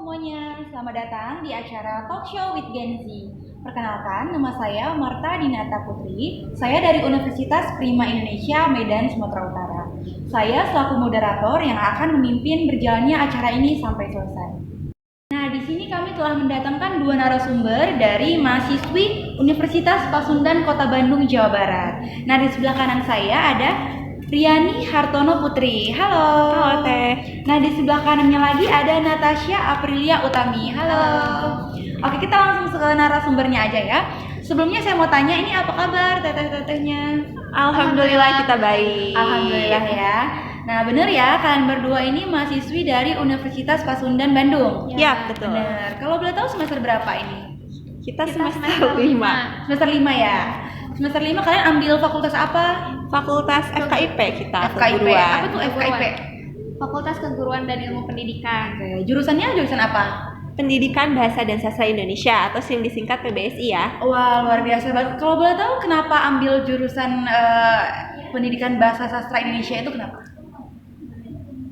semuanya, selamat datang di acara Talk Show with Gen Z. Perkenalkan, nama saya Marta Dinata Putri. Saya dari Universitas Prima Indonesia, Medan, Sumatera Utara. Saya selaku moderator yang akan memimpin berjalannya acara ini sampai selesai. Nah, di sini kami telah mendatangkan dua narasumber dari mahasiswi Universitas Pasundan Kota Bandung, Jawa Barat. Nah, di sebelah kanan saya ada Riani Hartono Putri. Halo. Halo Teh. Nah, di sebelah kanannya lagi ada Natasha Aprilia Utami. Halo. Oke, kita langsung ke narasumbernya aja ya. Sebelumnya saya mau tanya, ini apa kabar teteh-tetehnya? Alhamdulillah kita baik. Alhamdulillah ya. Nah, bener ya, kalian berdua ini mahasiswi dari Universitas Pasundan Bandung? Ya, betul. Bener. Kalau boleh tahu semester berapa ini? Kita semester 5. Semester 5 ya. Semester 5 kalian ambil fakultas apa? Fakultas FKIP kita, FKIP. keguruan. Apa tuh FKIP? Fakultas Keguruan dan Ilmu Pendidikan. Oke, jurusannya jurusan apa? Pendidikan Bahasa dan Sastra Indonesia atau sering disingkat PBSI ya. Wah, luar biasa banget. Kalau boleh tahu kenapa ambil jurusan pendidikan bahasa sastra Indonesia itu kenapa?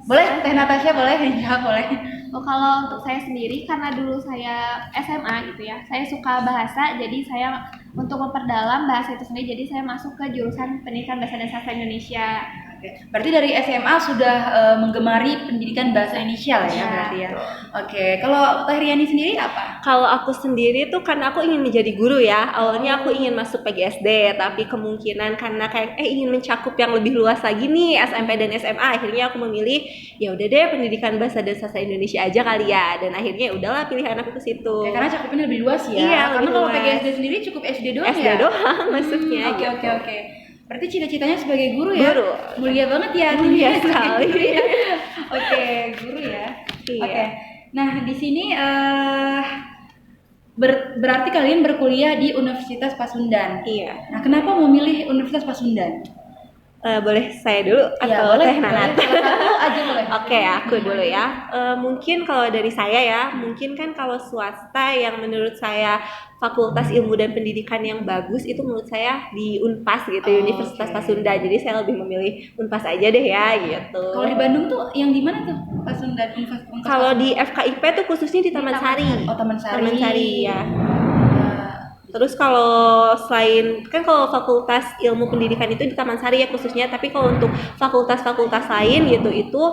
Boleh, Teh Natasha boleh dijawab boleh. Oh, kalau untuk saya sendiri, karena dulu saya SMA gitu ya, saya suka bahasa, jadi saya untuk memperdalam bahasa itu sendiri, jadi saya masuk ke jurusan Pendidikan Bahasa dan Sastra Indonesia. Oke. Berarti dari SMA sudah menggemari pendidikan bahasa Indonesia lah ya, berarti ya. Oke, kalau Teh Riani sendiri apa? Kalau aku sendiri tuh karena aku ingin menjadi guru ya. Awalnya aku ingin masuk PGSD, tapi kemungkinan karena kayak ingin mencakup yang lebih luas lagi nih SMP dan SMA, akhirnya aku memilih ya udah deh Pendidikan Bahasa dan Sastra Indonesia aja kali ya. Dan akhirnya udahlah pilihan aku ke situ. Ya, karena cakupnya lebih luas ya. Iya, karena lebih kalau luas. PGSD sendiri cukup SD doang SD ya. doang masuknya. Oke. Berarti cita-citanya sebagai guru ya? Guru. Mulia banget ya. Mulia sekali. Oke, guru ya. Iya. Oke. Nah, di sini berarti kalian berkuliah di Universitas Pasundan. Iya. Nah, kenapa memilih Universitas Pasundan? Boleh saya dulu Iya, atau boleh, Teh Nanat? boleh. Satu aja boleh. Oke, aku dulu ya. Mungkin kalau dari saya ya, mungkin kan kalau swasta yang menurut saya Fakultas Ilmu dan Pendidikan yang bagus itu menurut saya di Unpas gitu, Oh, Universitas oke. Pasundan. Jadi saya lebih memilih Unpas aja deh ya gitu. Kalau di Bandung tuh yang di mana tuh? Pasundan Universitas. Kalau di FKIP tuh khususnya di Taman Sari. Oh, Taman Sari. Taman Sari ya. Nah, Terus kalau selain kan kalau Fakultas Ilmu Pendidikan itu di Taman Sari ya khususnya, tapi kalau untuk fakultas-fakultas lain gitu itu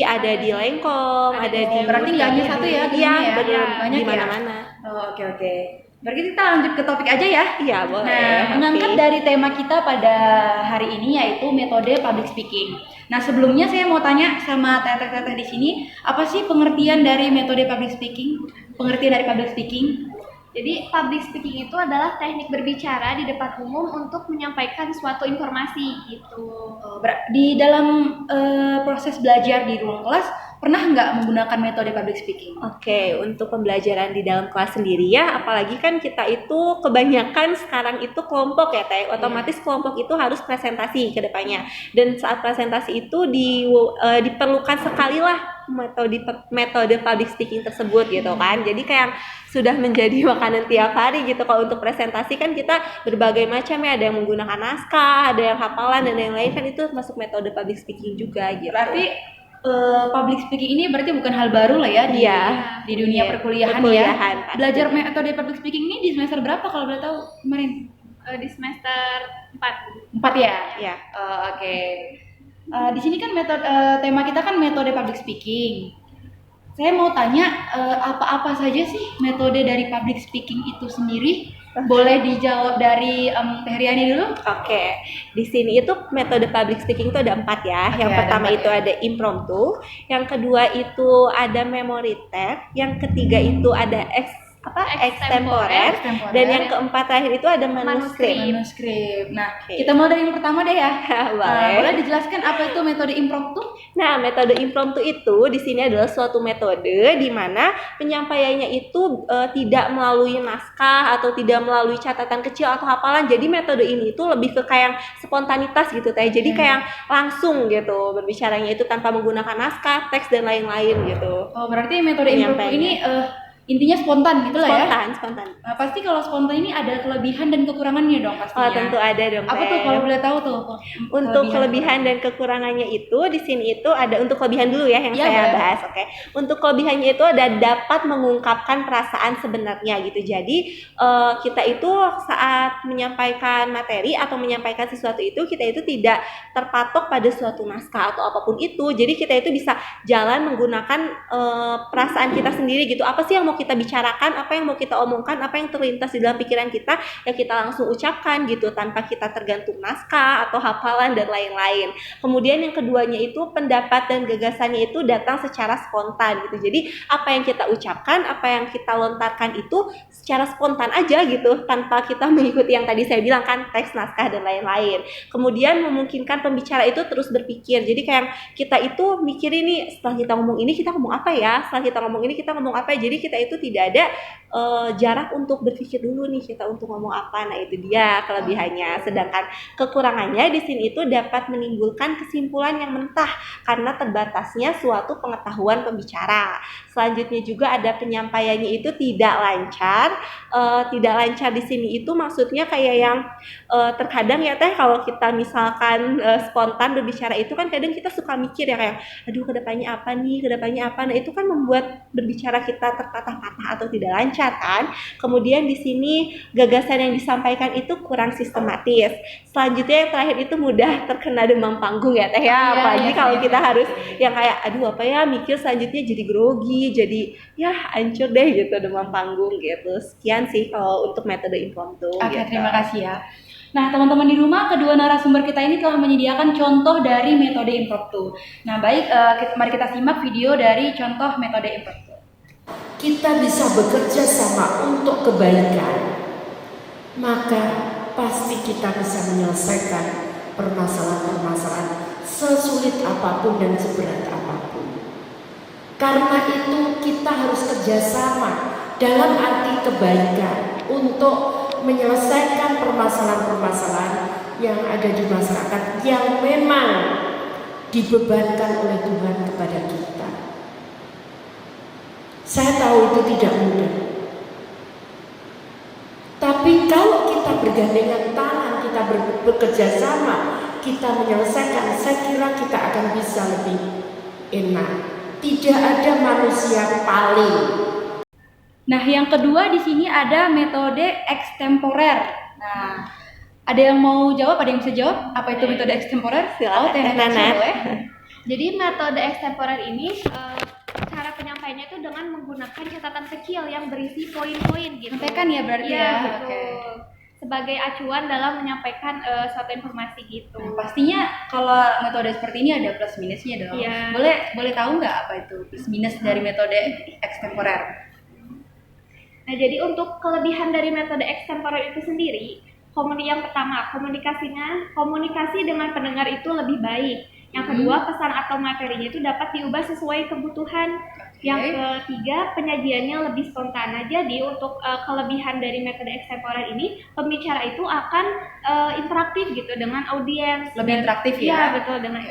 ada di Lengkong, ada di berarti nggak hanya satu ya di iya, sini ya? bener, Banyak di ya? mana-mana. Oh, oke. Berarti kita lanjut ke topik aja ya. Iya, boleh. Nah, mengangkat Oke. dari tema kita pada hari ini yaitu metode public speaking. Nah, sebelumnya saya mau tanya sama teteh-teteh di sini, apa sih pengertian dari metode public speaking? Pengertian dari public speaking? Jadi public speaking itu adalah teknik berbicara di depan umum untuk menyampaikan suatu informasi gitu. Di dalam proses belajar di ruang kelas, pernah nggak menggunakan metode public speaking? Oke, untuk pembelajaran di dalam kelas sendiri ya, apalagi kan kita itu kebanyakan sekarang itu kelompok ya, Teh. Otomatis kelompok itu harus presentasi ke depannya. Dan saat presentasi itu diperlukan sekali lah metode public speaking tersebut gitu kan. Jadi kayak sudah menjadi makanan tiap hari gitu. Kalau untuk presentasi kan kita berbagai macam ya, ada yang menggunakan naskah, ada yang hafalan dan lain-lain, kan itu masuk metode public speaking juga gitu. Berarti public speaking ini berarti bukan hal baru lah ya di, Iya. di dunia Iya, perkuliahan perkuliahan, ya. pasti. Belajar metode public speaking ini di semester berapa kalau boleh tahu kemarin? Di semester 4. 4 ya? Iya. Oke. Di sini kan metode tema kita kan metode public speaking. Saya mau tanya apa-apa saja sih metode dari public speaking itu sendiri? Boleh dijawab dari Teh Riani dulu? Oke, di sini itu metode public speaking itu ada 4 ya. Yang Oke, ada pertama 4 itu ya. ada impromptu, yang kedua itu ada memory tag, yang ketiga itu ada extempore, Extempore. dan yang keempat terakhir itu ada manuskrip. Manuskrip. Nah, Oke. kita mulai dari yang pertama deh ya. Boleh. Boleh dijelaskan apa itu metode impromptu? Nah, metode impromptu itu di sini adalah suatu metode di mana penyampaiannya itu tidak melalui naskah atau tidak melalui catatan kecil atau hafalan. Jadi metode ini itu lebih ke kayak spontanitas gitu Teh. Jadi kayak langsung gitu berbicaranya itu tanpa menggunakan naskah, teks dan lain-lain gitu. Oh, berarti metode impromptu Penyampaiannya. ini intinya spontan gitu lah ya. Spontan. Nah, pasti kalau spontan ini ada kelebihan dan kekurangannya dong pastinya. Oh, tentu ada dong. Apa tuh kalau boleh tahu tuh? Untuk kelebihan dan kekurangannya itu di sini itu ada, untuk kelebihan dulu ya yang Iya, saya boleh. bahas. Oke. Untuk kelebihannya itu ada dapat mengungkapkan perasaan sebenarnya gitu. Jadi kita itu saat menyampaikan materi atau menyampaikan sesuatu itu, kita itu tidak terpatok pada suatu naskah atau apapun itu. Jadi kita itu bisa jalan menggunakan perasaan kita sendiri gitu. Apa sih yang mau kita bicarakan, apa yang mau kita omongkan, apa yang terlintas di dalam pikiran kita, ya kita langsung ucapkan gitu tanpa kita tergantung naskah atau hafalan dan lain-lain. Kemudian yang keduanya itu pendapat dan gagasannya itu datang secara spontan gitu. Jadi apa yang kita ucapkan, apa yang kita lontarkan itu secara spontan aja gitu, tanpa kita mengikuti yang tadi saya bilang kan, teks, naskah dan lain-lain. Kemudian memungkinkan pembicara itu terus berpikir. Jadi kayak kita itu mikirin nih, setelah kita ngomong ini kita ngomong apa ya, setelah kita ngomong ini kita ngomong apa ya. Jadi kita itu tidak ada jarak untuk berpikir dulu nih kita untuk ngomong apa. Nah itu dia kelebihannya. Sedangkan kekurangannya di sini itu dapat menimbulkan kesimpulan yang mentah karena terbatasnya suatu pengetahuan pembicara. Selanjutnya juga ada penyampaiannya itu tidak lancar. Tidak lancar di sini itu maksudnya kayak yang terkadang ya teh, kalau kita misalkan spontan berbicara itu kan kadang kita suka mikir ya kayak aduh kedepannya apa nih, kedepannya apa. Nah itu kan membuat berbicara kita terpatah-patah atau tidak lancar kan. Kemudian di sini gagasan yang disampaikan itu kurang sistematis. Selanjutnya yang terakhir itu mudah terkena demam panggung ya teh ya. Apalagi kalau kita harus yang kayak aduh apa ya, mikir selanjutnya jadi grogi, jadi ya hancur deh gitu demam panggung gitu. Sekian sih kalau untuk metode impromptu. Oke, gitu. terima kasih ya. Nah, teman-teman di rumah, kedua narasumber kita ini telah menyediakan contoh dari metode impromptu. Nah, baik, mari kita simak video dari contoh metode impromptu. Kita bisa bekerja sama untuk kebaikan, maka pasti kita bisa menyelesaikan permasalahan-permasalahan sesulit apapun dan seberat apapun. Karena itu kita harus kerjasama dalam arti kebaikan untuk menyelesaikan permasalahan-permasalahan yang ada di masyarakat yang memang dibebankan oleh Tuhan kepada kita. Saya tahu itu tidak mudah. Tapi kalau kita bergandengan tangan, kita bekerja sama, kita menyelesaikan, saya kira kita akan bisa lebih enak. Tidak ada manusia paling. Nah, yang kedua di sini ada metode extemporer. Nah, ada yang mau jawab? Ada yang bisa jawab? Apa itu metode extemporer? Silakan, Teh Natasha, boleh. Jadi metode extemporer ini cara penyampaiannya itu dengan menggunakan catatan kecil yang berisi poin-poin gitu. Sampaikan ya berarti Iya, ya. betul. Oke. Sebagai acuan dalam menyampaikan suatu informasi gitu. Nah, pastinya kalau metode seperti ini ada plus minusnya dong. Iya. Boleh tahu nggak apa itu plus minus dari metode extemporer? Nah, jadi untuk kelebihan dari metode extemporer itu sendiri, yang pertama, komunikasi dengan pendengar itu lebih baik. Yang kedua, pesan atau materinya itu dapat diubah sesuai kebutuhan. Yang ketiga, penyajiannya lebih spontan. Nah, jadi untuk kelebihan dari metode extemporer ini, pembicara itu akan interaktif gitu dengan audiens. Lebih interaktif ya? Iya, betul. Dengan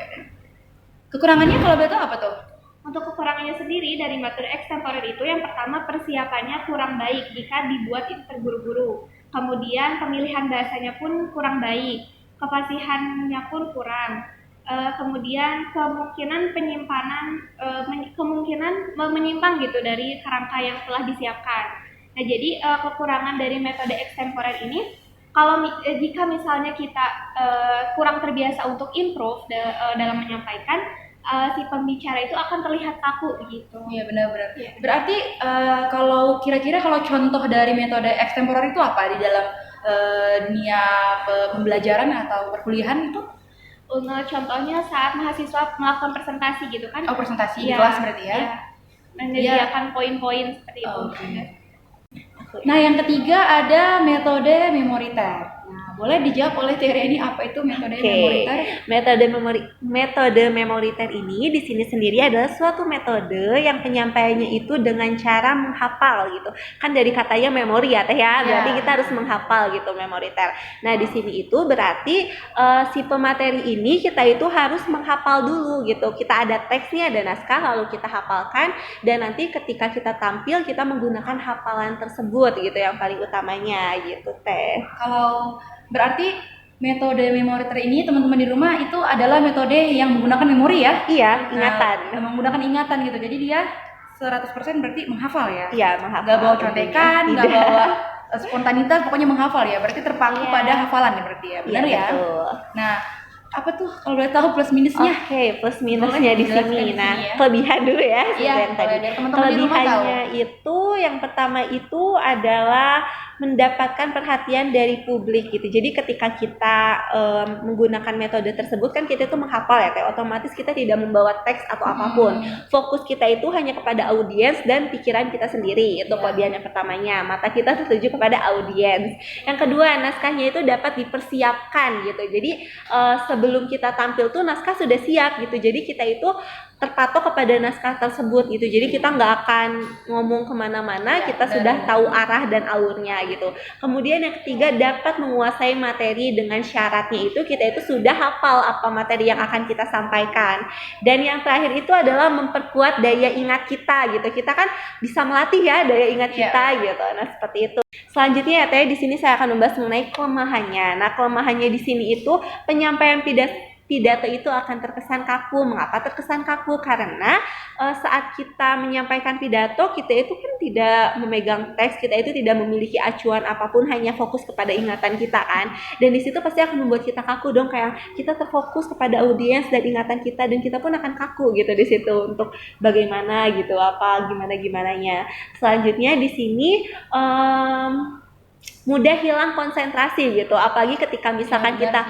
Kekurangannya kalau betul apa tuh? Untuk kekurangannya sendiri dari metode extemporer itu, yang pertama persiapannya kurang baik jika dibuat itu terburu-buru. Kemudian pemilihan bahasanya pun kurang baik, kefasihannya pun kurang. Kemudian kemungkinan menyimpang gitu dari kerangka yang telah disiapkan. Nah, jadi kekurangan dari metode extemporer ini, kalau jika misalnya kita kurang terbiasa untuk improve dalam menyampaikan, si pembicara itu akan terlihat kaku gitu. Iya, benar-benar. Ya. Berarti kalau kira-kira kalau contoh dari metode extemporer itu apa di dalam dunia pembelajaran atau perkuliahan itu? Contohnya saat mahasiswa melakukan presentasi gitu kan? Oh, presentasi di Ya, kelas berarti ya? Menyediakan poin-poin seperti itu. Oke. Nah, yang ketiga ada metode memory tag. Nah, boleh dijawab oleh Tere ini apa itu metode memoriter? Metode memoriter ini di sini sendiri adalah suatu metode yang penyampaiannya itu dengan cara menghafal gitu. Kan dari katanya memori ya Teh ya, berarti kita harus menghafal gitu memoriter. Nah, di sini itu berarti si pemateri ini kita itu harus menghafal dulu gitu. Kita ada teksnya, ada naskah, lalu kita hafalkan dan nanti ketika kita tampil kita menggunakan hafalan tersebut gitu yang paling utamanya gitu Teh. Kalau berarti metode memoriter ini teman-teman di rumah itu adalah metode yang menggunakan memori ya? Iya, ingatan. Menggunakan ingatan gitu. Jadi dia 100% berarti menghafal ya? Iya, menghafal. Gak bawa contekan, gak Tidak. bawa spontanitas, pokoknya menghafal ya. Berarti terpaku Iya. pada hafalan ya berarti ya. Benar Iya, ya? betul. Nah, apa tuh kalau boleh tahu plus minusnya? Oke, plus minusnya di dijelaskan sini. di Nah, sini ya. kelebihan dulu ya. Iya, seperti yang tadi. biar teman-teman di rumah tahu. Kelebihannya itu yang pertama itu adalah mendapatkan perhatian dari publik gitu. Jadi ketika kita menggunakan metode tersebut kan kita itu menghafal ya, kayak otomatis kita tidak membawa teks atau apapun. Fokus kita itu hanya kepada audiens dan pikiran kita sendiri. Itu kelebihan yang pertamanya. Mata kita tertuju kepada audiens. Yang kedua, naskahnya itu dapat dipersiapkan gitu. Jadi sebelum kita tampil tuh naskah sudah siap gitu. Jadi kita itu terpatok kepada naskah tersebut gitu. Jadi kita nggak akan ngomong kemana-mana, kita sudah tahu arah dan alurnya gitu. Kemudian yang ketiga, dapat menguasai materi dengan syaratnya itu kita itu sudah hafal apa materi yang akan kita sampaikan. Dan yang terakhir itu adalah memperkuat daya ingat kita gitu. Kita kan bisa melatih ya daya ingat kita gitu. Nah, seperti itu. Selanjutnya ya Teh, di sini saya akan membahas mengenai kelemahannya. Nah, kelemahannya di sini itu penyampaian pidato itu akan terkesan kaku. Mengapa terkesan kaku? Karena saat kita menyampaikan pidato, kita itu kan tidak memegang teks, kita itu tidak memiliki acuan apapun, hanya fokus kepada ingatan kita kan. Dan di situ pasti akan membuat kita kaku dong, kayak kita terfokus kepada audiens dan ingatan kita, dan kita pun akan kaku gitu di situ untuk bagaimana gitu, apa gimananya. Selanjutnya di sini mudah hilang konsentrasi gitu, apalagi ketika misalkan kita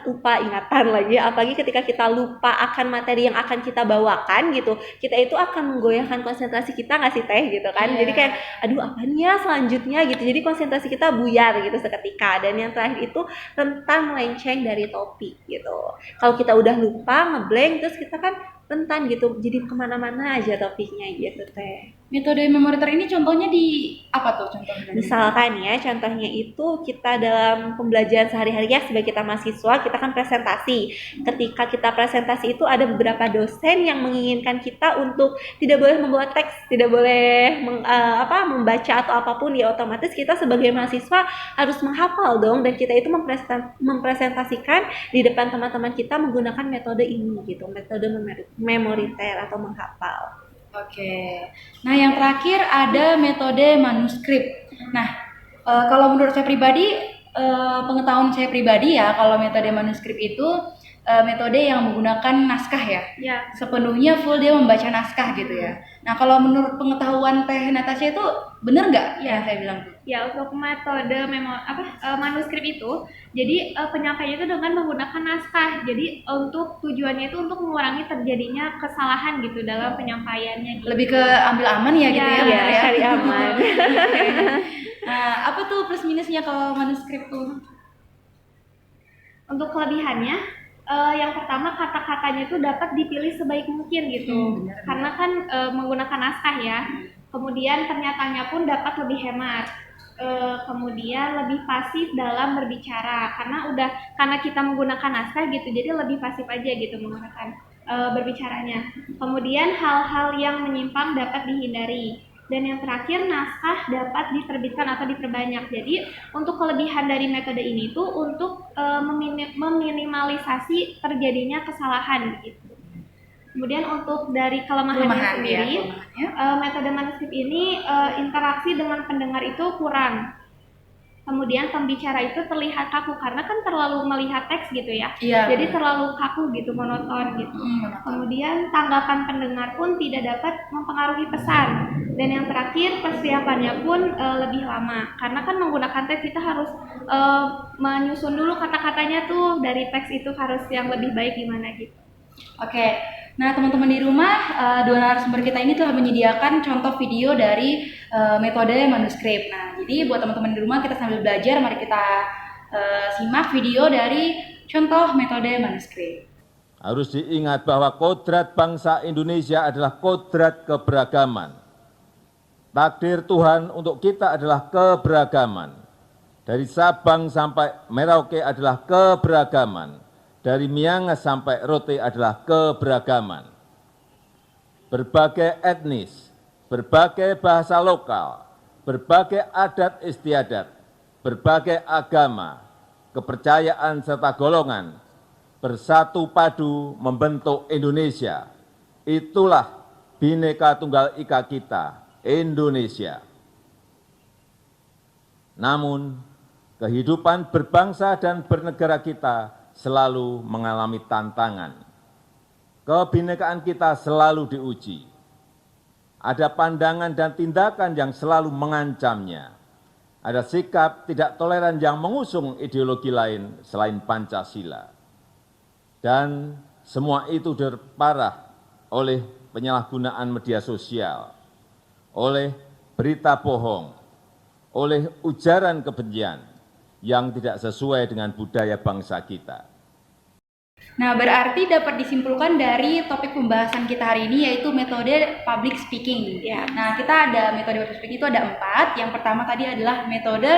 lupa ingatan lagi, apalagi ketika kita lupa akan materi yang akan kita bawakan gitu, kita itu akan menggoyahkan konsentrasi kita nggak sih Teh gitu kan. Jadi kayak aduh apanya selanjutnya gitu, jadi konsentrasi kita buyar gitu seketika. Dan yang terakhir itu rentan melenceng dari topik gitu. Kalau kita udah lupa ngeblank terus kita kan rentan gitu, jadi kemana-mana aja topiknya gitu Teh. Metode memoriter ini contohnya di apa tuh contohnya? Misalkan ya, contohnya itu kita dalam pembelajaran sehari-hari ya, sebagai kita mahasiswa, kita kan presentasi. Ketika kita presentasi itu ada beberapa dosen yang menginginkan kita untuk tidak boleh membawa teks, tidak boleh membaca atau apapun ya, otomatis kita sebagai mahasiswa harus menghafal dong, dan kita itu mempresentasikan di depan teman-teman kita menggunakan metode ini gitu, metode memoriter atau menghafal. Oke. Nah, yang terakhir ada metode manuskrip. Nah, kalau menurut saya pribadi, pengetahuan saya pribadi ya, kalau metode manuskrip itu metode yang menggunakan naskah ya. Sepenuhnya full dia membaca naskah gitu ya. Nah, kalau menurut pengetahuan Teh Natasha itu benar nggak yang saya bilang tuh? Ya, untuk metode manuskrip itu, jadi penyampaiannya itu dengan menggunakan naskah. Jadi untuk tujuannya itu untuk mengurangi terjadinya kesalahan gitu dalam penyampaiannya. Gitu. Lebih ke ambil aman ya gitu ya? Iya, cari aman. Nah, apa tuh plus minusnya kalau manuskrip tuh? Untuk kelebihannya, yang pertama kata-katanya itu dapat dipilih sebaik mungkin gitu. Benar. Karena kan menggunakan naskah ya. Kemudian pernyataannya pun dapat lebih hemat. Kemudian lebih pasif dalam berbicara karena kita menggunakan naskah gitu, jadi lebih pasif aja gitu menggunakan berbicaranya. Kemudian hal-hal yang menyimpang dapat dihindari. Dan yang terakhir, naskah dapat diterbitkan atau diperbanyak. Jadi untuk kelebihan dari metode ini tuh untuk meminimalisasi terjadinya kesalahan gitu. Kemudian untuk dari kelemahannya sendiri, metode manuskrip ini interaksi dengan pendengar itu kurang. Kemudian pembicara itu terlihat kaku karena kan terlalu melihat teks gitu ya. Jadi terlalu kaku gitu, monoton gitu. Kemudian tanggapan pendengar pun tidak dapat mempengaruhi pesan. Dan yang terakhir, persiapannya pun lebih lama. Karena kan menggunakan teks kita harus menyusun dulu kata-katanya tuh, dari teks itu harus yang lebih baik gimana gitu. Oke. Nah, teman-teman di rumah, dua narasumber kita ini telah menyediakan contoh video dari metode manuskrip. Nah, jadi buat teman-teman di rumah kita sambil belajar, mari kita simak video dari contoh metode manuskrip. Harus diingat bahwa kodrat bangsa Indonesia adalah kodrat keberagaman. Takdir Tuhan untuk kita adalah keberagaman. Dari Sabang sampai Merauke adalah keberagaman. Dari Miangas sampai Rote adalah keberagaman. Berbagai etnis, berbagai bahasa lokal, berbagai adat istiadat, berbagai agama, kepercayaan serta golongan bersatu padu membentuk Indonesia. Itulah Bhinneka Tunggal Ika kita, Indonesia. Namun, kehidupan berbangsa dan bernegara kita selalu mengalami tantangan. Kebhinekaan kita selalu diuji. Ada pandangan dan tindakan yang selalu mengancamnya. Ada sikap tidak toleran yang mengusung ideologi lain selain Pancasila. Dan semua itu diperparah oleh penyalahgunaan media sosial, oleh berita bohong, oleh ujaran kebencian yang tidak sesuai dengan budaya bangsa kita. Nah, berarti dapat disimpulkan dari topik pembahasan kita hari ini yaitu metode public speaking. Ya. Nah, kita ada metode public speaking itu ada 4. Yang pertama tadi adalah metode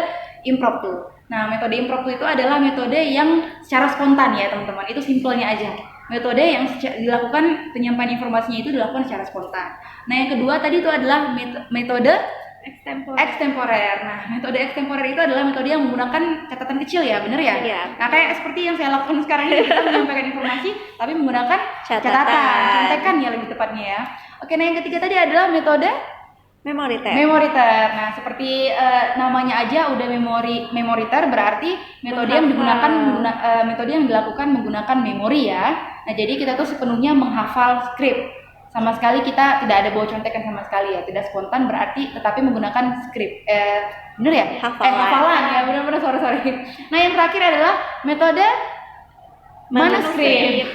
impromptu. Nah, metode impromptu itu adalah metode yang secara spontan ya teman-teman. Itu simpelnya aja. Metode yang dilakukan penyampaian informasinya itu dilakukan secara spontan. Nah, yang kedua tadi itu adalah metode extemporer. Nah, metode extemporer itu adalah metode yang menggunakan catatan kecil ya, bener ya? Iya. Nah, kayak seperti yang saya lakukan sekarang ini, kita menyampaikan informasi tapi menggunakan catatan, contekan ya lebih tepatnya ya. Oke, nah yang ketiga tadi adalah metode memoriter. Nah, seperti namanya aja udah memoriter berarti metode yang digunakan metode yang dilakukan menggunakan memori ya. Nah, jadi kita tuh sepenuhnya menghafal skrip. Sama sekali kita tidak ada bawa contekan sama sekali ya, tidak spontan berarti tetapi menggunakan skrip. Bener ya? Hafalan ya, benar-benar sorry. Nah, yang terakhir adalah metode manuskrip.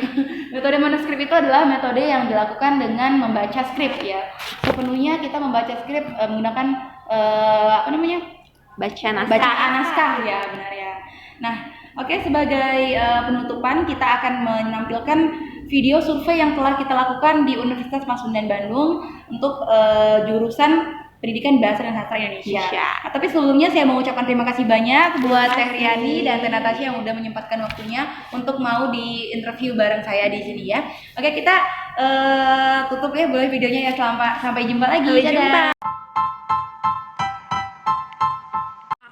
Metode manuskrip itu adalah metode yang dilakukan dengan membaca skrip ya. Sepenuhnya kita membaca skrip menggunakan bacaan naskah ya, benar ya. Nah, oke, sebagai penutupan kita akan menampilkan video survei yang telah kita lakukan di Universitas Pasundan Bandung untuk jurusan Pendidikan Bahasa dan Sastra Indonesia. Nah, tapi sebelumnya saya mau ucapkan terima kasih banyak buat Teh Riani dan Teh Natasha yang udah menyempatkan waktunya untuk mau di interview bareng saya di sini ya. Oke, kita tutup ya boleh videonya ya, sampai jumpa lagi. Dadah.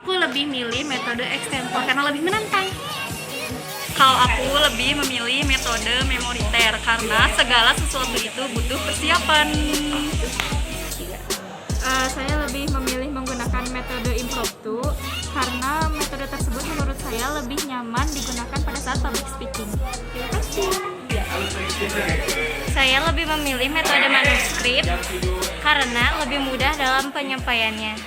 Aku lebih milih metode ekstempor karena lebih menantang. Kalau aku lebih memilih metode memoriter karena segala sesuatu itu butuh persiapan. Saya lebih memilih menggunakan metode impromptu karena metode tersebut menurut saya lebih nyaman digunakan pada saat public speaking. Terima kasih. Saya lebih memilih metode manuskrip karena lebih mudah dalam penyampaiannya.